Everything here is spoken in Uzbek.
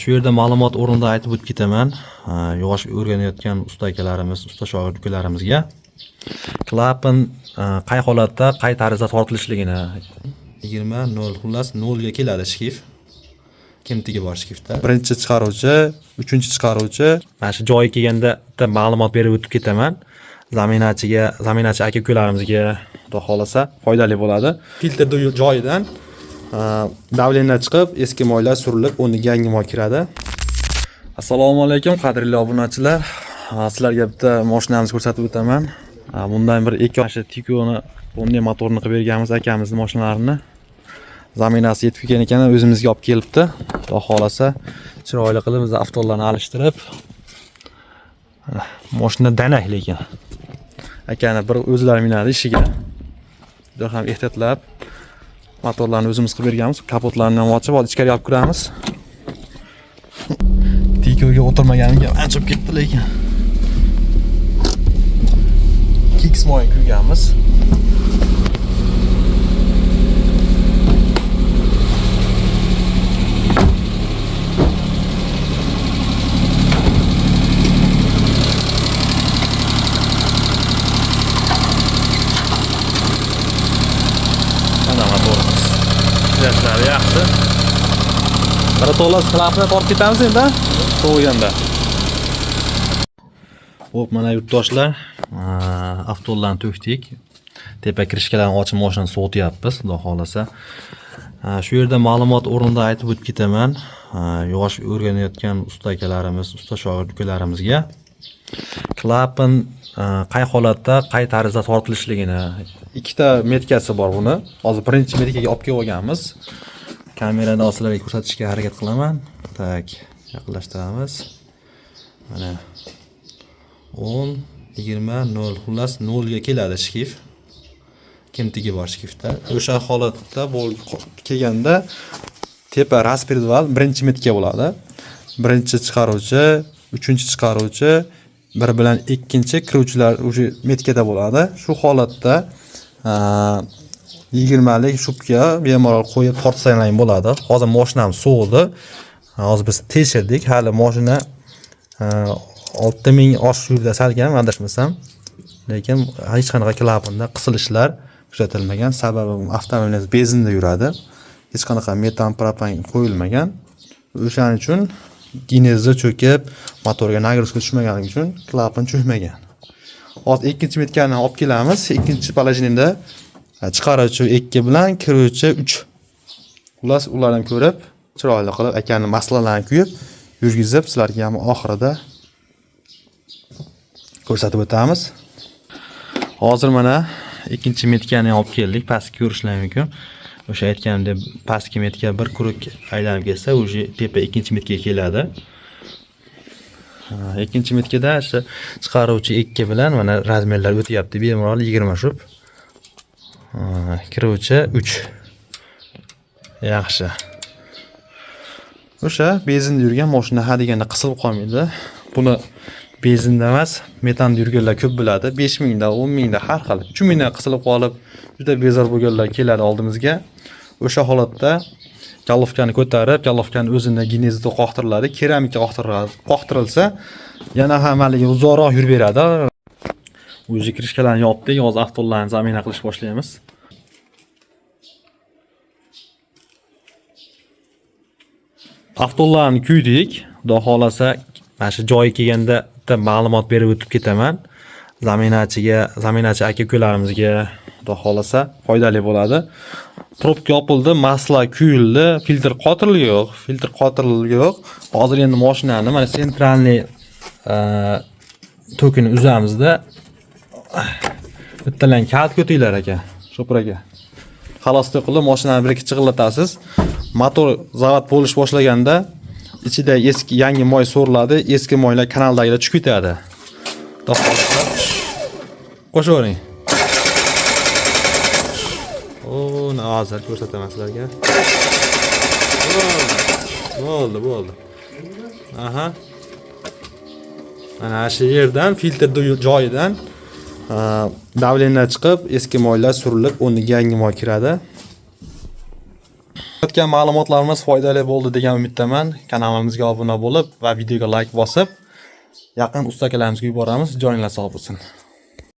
Shu yerda ma'lumot o'rnida aytib o'tib ketaman. Yosh o'rganayotgan usta akalarimiz, usta shogird ukalarimizga klapan qay holatda, qay tarzda tortilishligini 20 xullas 0 ga keladi shkif. Kimtigi bor shkifda. Birinchi chiqaruvchi, uchinchi chiqaruvchi. Mana shu joyi kelganda ma'lumot berib o'tib ketaman. Zaminachi aka ukalarimizga xudo xolasa foydali bo'ladi. Filtr joyidan davleniya chiqib, eski moylar surilib, o'rniga yangi moy kiradi. Assalomu alaykum, qadrli obunachilar. Sizlarga bitta mashinamizni ko'rsatib o'taman. Bundan bir ikki yoshi Tikoni bunday motorni qilib berganmiz akamizning mashinalarini. Zaminasi yetib kelgan ekan, o'zimizga olib kelibdi. Xudo xolasa chiroyli qilib biz avtolarni alishtirib, mashina danak lekin. Akani bir o'zlari minadi ishiga. Juda ham ehtiyotlab motorlarni o'zimiz qilib berganmiz. Kapotlarni ham ochib, ichkariga olib kiramiz. Tikoga o'tirmaganiga ancha ketdi lekin. Kicks moy kuyganmiz. Yaşlar yaxshi. Bir to'g'las klapni tortib ketamiz endi, so'yganda. Xo'p, mana yurtdoshlar, avtolarni to'kdik. Tepa kirishkalarni ochib mashinani sovutyapmiz, xudo xolasa. Shu yerda ma'lumot o'rnida aytib o'tib ketaman. Yosh o'rganayotgan usta akalarimiz, usta shogird ukalarimizga klapan qay holatda, qay tarzda tortilishligini. Ikkita metkasi bor buni. Hozir birinchi metkaga olib kelib olganmiz. Kamerada sizlarga ko'rsatishga harakat qilaman. Tak, yaqinlashtiramiz. Mana 10, 20, 0 xullas 0 ga keladi shkif. Kimtigi bor shkifda. O'sha holatda kelganda tepa raspredval birinchi metka bo'ladi. Birinchi chiqaruvchi, uchinchi chiqaruvchi bir bilan ikkinchi kiruvchilar o'sha metkada bo'ladi. Shu holatda 20 lik shubka bemalol qo'yib tortsanglar bo'ladi. Hozir mashinam sovdi. Hozir biz tekshirdik. Hali mashina 6000 osh yurda salgan, adashmasam. Lekin hech qanaqa klapanda qisilishlar kuzatilmagan. Sababi avtomobilimiz benzinda yuradi. Hech qanaqa metan propan qo'yilmagan. O'shaning uchun ginezda cho'kib, motorga nagrizka tushmaganligi uchun klapan cho'kmagan. Hozir ikkinchi metkani olib kelamiz. Ikkinchi palajinda chiqaruvchi 2 bilan kiruvchi 3. Xullas ularni ko'rib, chiroyli qilib akani maslalarini kuyib, yurgizib sizlarga ham oxirida ko'rsatib o'tamiz. Hozir mana ikkinchi metkani olib keldik. Pastga ko'rishlar mumkin. O'sha aytganimdek pastki metka bir kuruk aylanib kelsa, o'sha tepa ikkinchi metkaga keladi. Ikkinchi metkada o'sha chiqaruvchi 2 bilan mana razmerlar o'tyapti. Bemalol 20 shub. Kiruvchi 3. Yaxshi. O'sha benzinda yurgan mashina hadeganda qisilib qolmaydi. Buni benzinda emas, metanda yurganlar ko'p biladi. 5000 da, 10000 da har xil. 3000 da qisilib qolib, juda bezor bo'lganlar keladi oldimizga. O'sha holatda galovkani ko'tarib, galovkani o'zini ginezida qoqtiriladi. Keramikka qoqtirilsa, yana ham haliga uzoqroq yurib beradi. O'zi kirishkalarni yopdik, hozir avtolarni zamina qilish boshlaymiz. Avtolarni kuydik. Xudo xolasa, mana shu joyi kelganda ma'lumot berib o'tib ketaman. Zaminachi aka ukalarimizga xudo xolasa foydali bo'ladi. Trubka yopildi, masla kuyildi, filtr qotirilgi yo'q. Hozir endi mashinani mana sentralniy tokini uzamizda. Bittadan kalt ko'tinglar aka, shopir aka. Xalosda qilib mashinani bir ikki chig'illatasiz. Motor zavod bo'lish boshlaganda ichida eski yangi moy so'riladi, eski moylar kanaldagilar chiqib ketadi. To'xtatsa qo'shavering. Hozir ko'rsataman sizlarga. Bo'ldi. Aha. Mana shu yerdan filtr joyidan davleniya chiqib, eski moylar surilib, o'rniga yangi moy kiradi. O'tgan ma'lumotlarimiz foydali bo'ldi degan umiddaman. Kanalimizga obuna bo'lib va videoga like bosib, yaqin ustakalamizga yuboramiz. Joyinglar sog' bo'lsin.